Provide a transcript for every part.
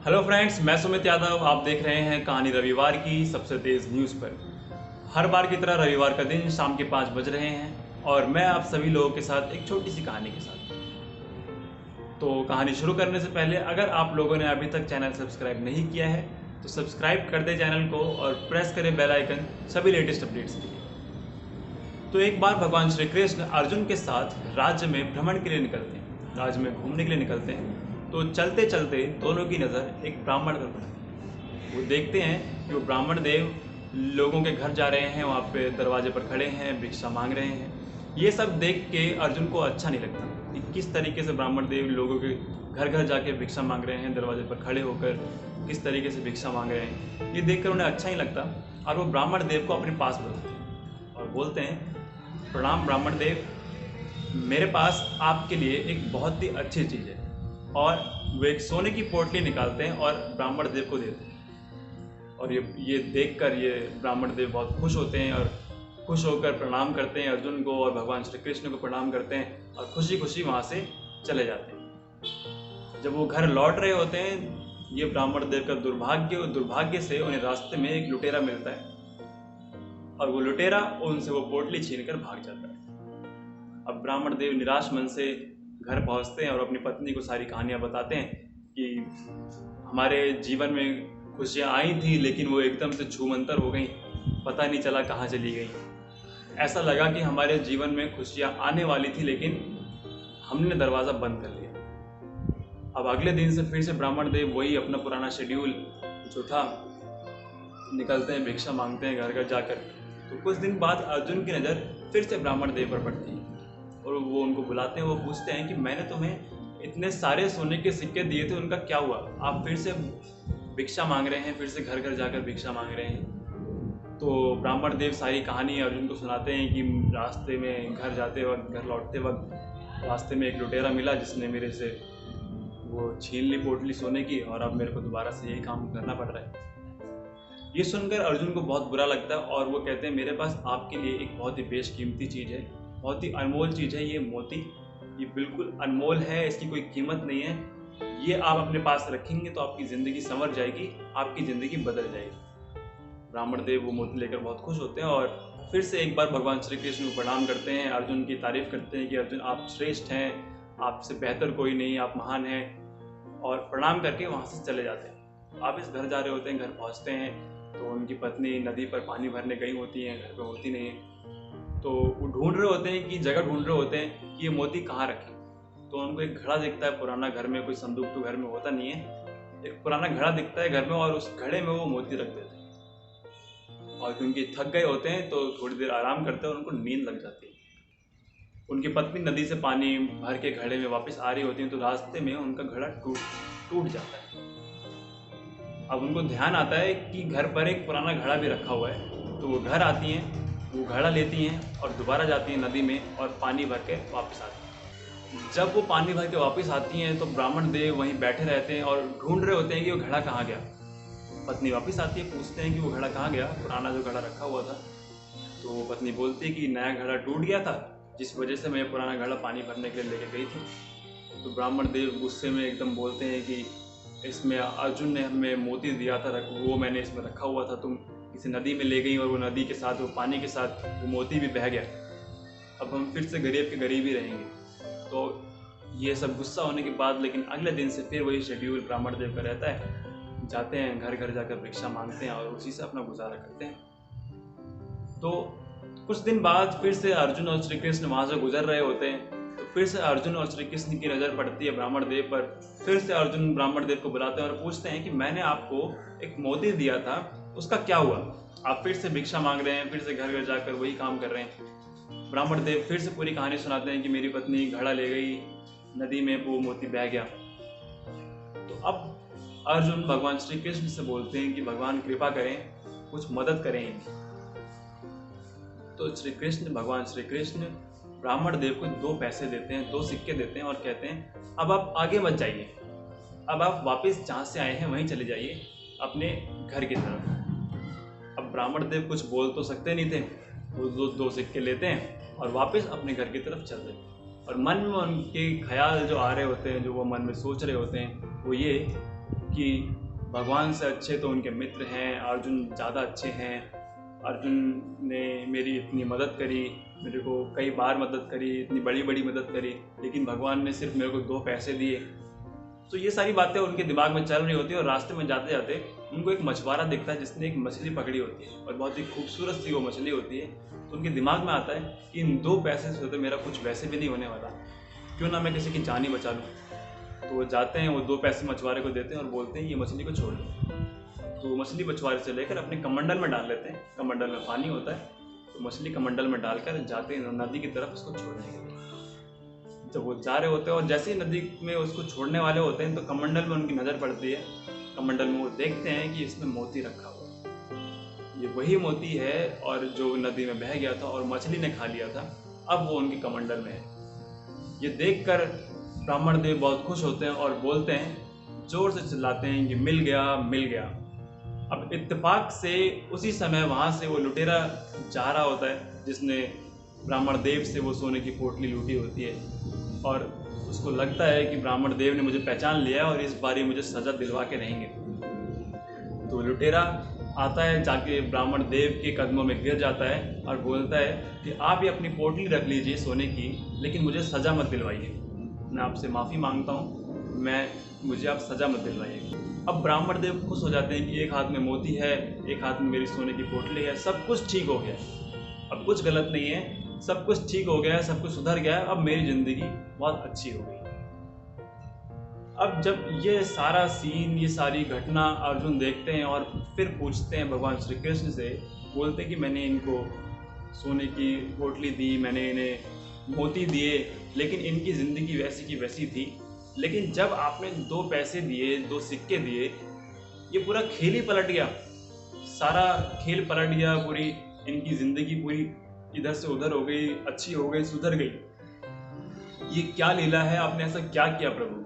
Hello friends, मैं सुमित यादव। आप देख रहे हैं कहानी रविवार की सबसे तेज न्यूज़ पर। हर बार की तरह रविवार का दिन शाम के 5 बज रहे हैं और मैं आप सभी लोगों के साथ एक छोटी सी कहानी के साथ। तो कहानी शुरू करने से पहले अगर आप लोगों ने अभी तक चैनल सब्सक्राइब नहीं किया है तो सब्सक्राइब कर दे चैनल को और प्रेस करें बेल आइकन सभी लेटेस्ट अपडेट्स के लिए। तो एक बार भगवान श्री कृष्ण अर्जुन के साथ राज्य में भ्रमण के लिए निकलते हैं, राज्य में घूमने के लिए निकलते हैं। तो चलते चलते दोनों की नज़र एक ब्राह्मण पर पड़ती है। वो देखते हैं कि वो ब्राह्मण देव लोगों के घर जा रहे हैं, वहाँ पे दरवाजे पर खड़े हैं, भिक्षा मांग रहे हैं। ये सब देख के अर्जुन को अच्छा नहीं लगता कि किस तरीके से ब्राह्मण देव लोगों के घर घर जाके भिक्षा मांग रहे हैं, दरवाजे पर खड़े होकर किस तरीके से भिक्षा मांग रहे हैं। ये देखकर उन्हें अच्छा नहीं लगता और वो ब्राह्मण देव को अपने पास बुलाते हैं और बोलते हैं, प्रणाम ब्राह्मण देव, मेरे पास आपके लिए एक बहुत ही अच्छी चीज़ है। और वो एक सोने की पोटली निकालते हैं और ब्राह्मण देव को देते हैं। और ये देखकर ये ब्राह्मण देव बहुत खुश होते हैं और खुश होकर प्रणाम करते हैं अर्जुन को और भगवान श्री कृष्ण को प्रणाम करते हैं और खुशी खुशी वहाँ से चले जाते हैं। जब वो घर लौट रहे होते हैं, ये ब्राह्मण देव का दुर्भाग्य से उन्हें रास्ते में एक लुटेरा मिलता है और वो लुटेरा उनसे वो पोटली छीनकर भाग जाता है। अब ब्राह्मण देव निराश मन से घर पहुंचते हैं और अपनी पत्नी को सारी कहानियां बताते हैं कि हमारे जीवन में खुशियां आई थी लेकिन वो एकदम से छूमंतर हो गई, पता नहीं चला कहाँ चली गई। ऐसा लगा कि हमारे जीवन में खुशियां आने वाली थी लेकिन हमने दरवाज़ा बंद कर लिया। अब अगले दिन से फिर से ब्राह्मण देव वही अपना पुराना शेड्यूल जो था, निकलते हैं, भिक्षा मांगते हैं घर घर जाकर। तो कुछ दिन बाद अर्जुन की नज़र फिर से ब्राह्मण देव पर पड़ती है और वो उनको बुलाते हैं। वो पूछते हैं कि मैंने तुम्हें इतने सारे सोने के सिक्के दिए थे, उनका क्या हुआ? आप फिर से भिक्षा मांग रहे हैं, फिर से घर घर जाकर भिक्षा मांग रहे हैं। तो ब्राह्मण देव सारी कहानी अर्जुन को सुनाते हैं कि रास्ते में घर जाते वक्त, घर लौटते वक्त रास्ते में एक लुटेरा मिला जिसने मेरे से वो छीन ली पोटली सोने की और अब मेरे को दोबारा से यही काम करना पड़ रहा है। ये सुनकर अर्जुन को बहुत बुरा लगता है और वो कहते हैं, मेरे पास आपके लिए एक बहुत ही बेशकीमती चीज़ है, बहुत ही अनमोल चीज़ है ये मोती। ये बिल्कुल अनमोल है, इसकी कोई कीमत नहीं है। ये आप अपने पास रखेंगे तो आपकी ज़िंदगी संवर जाएगी, आपकी ज़िंदगी बदल जाएगी। ब्राह्मण देव वो मोती लेकर बहुत खुश होते हैं और फिर से एक बार भगवान श्री कृष्ण को प्रणाम करते हैं, अर्जुन की तारीफ करते हैं कि अर्जुन आप श्रेष्ठ हैं, आपसे बेहतर कोई नहीं, आप महान हैं, और प्रणाम करके वहाँ से चले जाते हैं। आप इस घर जा रहे होते हैं, घर पहुँचते हैं तो उनकी पत्नी नदी पर पानी भरने गई होती हैं, घर पे होती नहीं है। तो वो ढूंढ रहे होते हैं कि जगह ढूंढ रहे होते हैं कि ये मोती कहाँ रखें। तो उनको एक घड़ा दिखता है पुराना, घर में कोई संदूक तो घर में होता नहीं है, एक पुराना घड़ा दिखता है घर में और उस घड़े में वो मोती रख देते हैं। और क्योंकि थक गए होते हैं तो थोड़ी देर आराम करते हैं और उनको नींद लग जाती है। उनकी पत्नी नदी से पानी भर के घड़े में वापस आ रही होती है तो रास्ते में उनका घड़ा टूट जाता है। अब उनको ध्यान आता है कि घर पर एक पुराना घड़ा भी रखा हुआ है। तो वो घर आती हैं, वो घड़ा लेती हैं और दोबारा जाती हैं नदी में और पानी भर के वापस आती हैं। जब वो पानी भर के वापस आती हैं तो ब्राह्मण देव वहीं बैठे रहते हैं और ढूंढ रहे होते हैं कि वो घड़ा कहाँ गया। पत्नी वापस आती है, पूछते हैं कि वो घड़ा कहाँ गया, पुराना जो घड़ा रखा हुआ था। तो पत्नी बोलती है कि नया घड़ा टूट गया था, जिस वजह से मैं पुराना घड़ा पानी भरने के लिए लेके गई थी। तो ब्राह्मण देव गुस्से में एकदम बोलते हैं कि इसमें अर्जुन ने हमें मोती दिया था, वो मैंने इसमें रखा हुआ था, तुम किसी नदी में ले गई और वो नदी के साथ, वो पानी के साथ वो मोती भी बह गया। अब हम फिर से गरीब के गरीब ही रहेंगे। तो ये सब गुस्सा होने के बाद लेकिन अगले दिन से फिर वही शेड्यूल ब्राह्मण देव का रहता है, जाते हैं घर घर जाकर भिक्षा मांगते हैं और उसी से अपना गुजारा करते हैं। तो कुछ दिन बाद फिर से अर्जुन और श्री कृष्ण वहाँ से गुजर रहे होते हैं। तो फिर से अर्जुन और श्री कृष्ण की नज़र पड़ती है ब्राह्मण देव पर। फिर से अर्जुन ब्राह्मण देव को बुलाते हैं और पूछते हैं कि मैंने आपको एक मोती दिया था, उसका क्या हुआ? आप फिर से भिक्षा मांग रहे हैं, फिर से घर घर जाकर वही काम कर रहे हैं। ब्राह्मण देव फिर से पूरी कहानी सुनाते हैं कि मेरी पत्नी घड़ा ले गई नदी में, वो मोती बह गया। तो अब अर्जुन भगवान श्री कृष्ण से बोलते हैं कि भगवान कृपा करें, कुछ मदद करें इनकी। तो भगवान श्री कृष्ण ब्राह्मण देव को 2 पैसे देते हैं, 2 सिक्के देते हैं और कहते हैं अब आप आगे मत जाइए, अब आप वापस जहाँ से आए हैं वहीं चले जाइए, अपने घर की तरफ। अब ब्राह्मण देव कुछ बोल तो सकते नहीं थे, वो 2 सिक्के लेते हैं और वापस अपने घर की तरफ चलते हैं। और मन में उनके ख्याल जो आ रहे होते हैं, जो वो मन में सोच रहे होते हैं, वो ये कि भगवान से अच्छे तो उनके मित्र हैं, अर्जुन ज़्यादा अच्छे हैं। अर्जुन ने मेरी इतनी मदद करी, मेरे को कई बार मदद करी, इतनी बड़ी बड़ी मदद करी, लेकिन भगवान ने सिर्फ मेरे को 2 पैसे दिए। तो ये सारी बातें उनके दिमाग में चल रही होती है और रास्ते में जाते जाते उनको एक मछुआरा दिखता है जिसने एक मछली पकड़ी होती है और बहुत ही खूबसूरत सी वो मछली होती है। तो उनके दिमाग में आता है कि इन 2 पैसे से तो मेरा कुछ वैसे भी नहीं होने वाला, क्यों ना मैं किसी की जान ही बचा लूँ। तो वो जाते हैं, वो 2 पैसे मछुआरे को देते हैं और बोलते हैं ये मछली को छोड़ दो। तो वो मछली मछुआरे से लेकर अपने कमंडल में डाल लेते हैं। कमंडल में पानी होता है, तो मछली कमंडल में डालकर जाते हैं नदी की तरफ उसको छोड़ने के लिए। जब वो जा रहे होते हैं और जैसे ही नदी में उसको छोड़ने वाले होते हैं तो कमंडल में उनकी नज़र पड़ती है। कमंडल में वो देखते हैं कि इसमें मोती रखा हुआ है। ये वही मोती है और जो नदी में बह गया था और मछली ने खा लिया था, अब वो उनके कमंडल में है। ये देखकर ब्राह्मण देव बहुत खुश होते हैं और बोलते हैं, जोर से चिल्लाते हैं कि मिल गया, मिल गया। अब इत्तेफाक से उसी समय वहाँ से वो लुटेरा जा रहा होता है जिसने ब्राह्मण देव से वो सोने की पोटली लूटी होती है, और उसको लगता है कि ब्राह्मण देव ने मुझे पहचान लिया और इस बार ये मुझे सज़ा दिलवा के रहेंगे। तो लुटेरा आता है, जाके ब्राह्मण देव के कदमों में गिर जाता है और बोलता है कि आप ये अपनी पोटली रख लीजिए सोने की, लेकिन मुझे सज़ा मत दिलवाइए। मैं आपसे माफ़ी मांगता हूँ, मुझे आप सज़ा मत दिलवाइए। अब ब्राह्मण देव खुश हो जाते हैं कि एक हाथ में मोती है, एक हाथ में मेरी सोने की पोटली है, सब कुछ ठीक हो गया, अब कुछ गलत नहीं है, सब कुछ ठीक हो गया है, सब कुछ सुधर गया है, अब मेरी ज़िंदगी बहुत अच्छी हो गई। अब जब ये सारा सीन, ये सारी घटना अर्जुन देखते हैं और फिर पूछते हैं भगवान श्री कृष्ण से, बोलते हैं कि मैंने इनको सोने की पोटली दी, मैंने इन्हें मोती दिए, लेकिन इनकी ज़िंदगी वैसी की वैसी थी। लेकिन जब आपने 2 पैसे दिए, 2 सिक्के दिए, ये पूरा खेल ही पलट गया, सारा खेल पलट गया, पूरी इनकी ज़िंदगी पूरी इधर से उधर हो गई, अच्छी हो गई, सुधर गई। ये क्या लीला है, आपने ऐसा क्या किया प्रभु?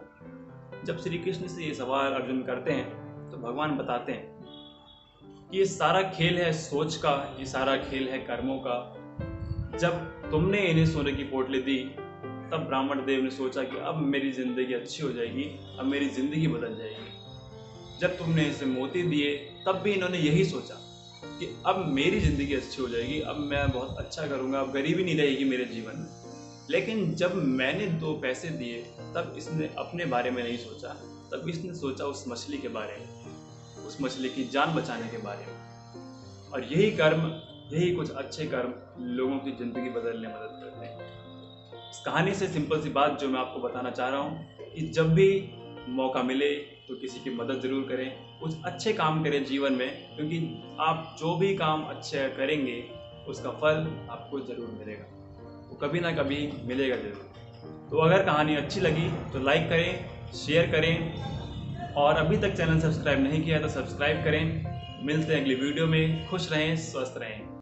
जब श्री कृष्ण से ये सवाल अर्जुन करते हैं तो भगवान बताते हैं कि ये सारा खेल है सोच का, ये सारा खेल है कर्मों का। जब तुमने इन्हें सोने की पोटली दी तब ब्राह्मण देव ने सोचा कि अब मेरी ज़िंदगी अच्छी हो जाएगी, अब मेरी ज़िंदगी बदल जाएगी। जब तुमने इसे मोती दिए तब भी इन्होंने यही सोचा कि अब मेरी ज़िंदगी अच्छी हो जाएगी, अब मैं बहुत अच्छा करूँगा, अब गरीबी नहीं रहेगी मेरे जीवन में। लेकिन जब मैंने 2 पैसे दिए तब इसने अपने बारे में नहीं सोचा, तब इसने सोचा उस मछली के बारे में, उस मछली की जान बचाने के बारे में। और यही कर्म, यही कुछ अच्छे कर्म लोगों की ज़िंदगी बदलने में मदद करते हैं। इस कहानी से सिंपल सी बात जो मैं आपको बताना चाह रहा हूँ कि जब भी मौका मिले तो किसी की मदद ज़रूर करें, कुछ अच्छे काम करें जीवन में, क्योंकि आप जो भी काम अच्छे करेंगे उसका फल आपको ज़रूर मिलेगा, वो कभी ना कभी मिलेगा ज़रूर। तो अगर कहानी अच्छी लगी तो लाइक करें, शेयर करें, और अभी तक चैनल सब्सक्राइब नहीं किया तो सब्सक्राइब करें। मिलते हैं अगली वीडियो में। खुश रहें, स्वस्थ रहें।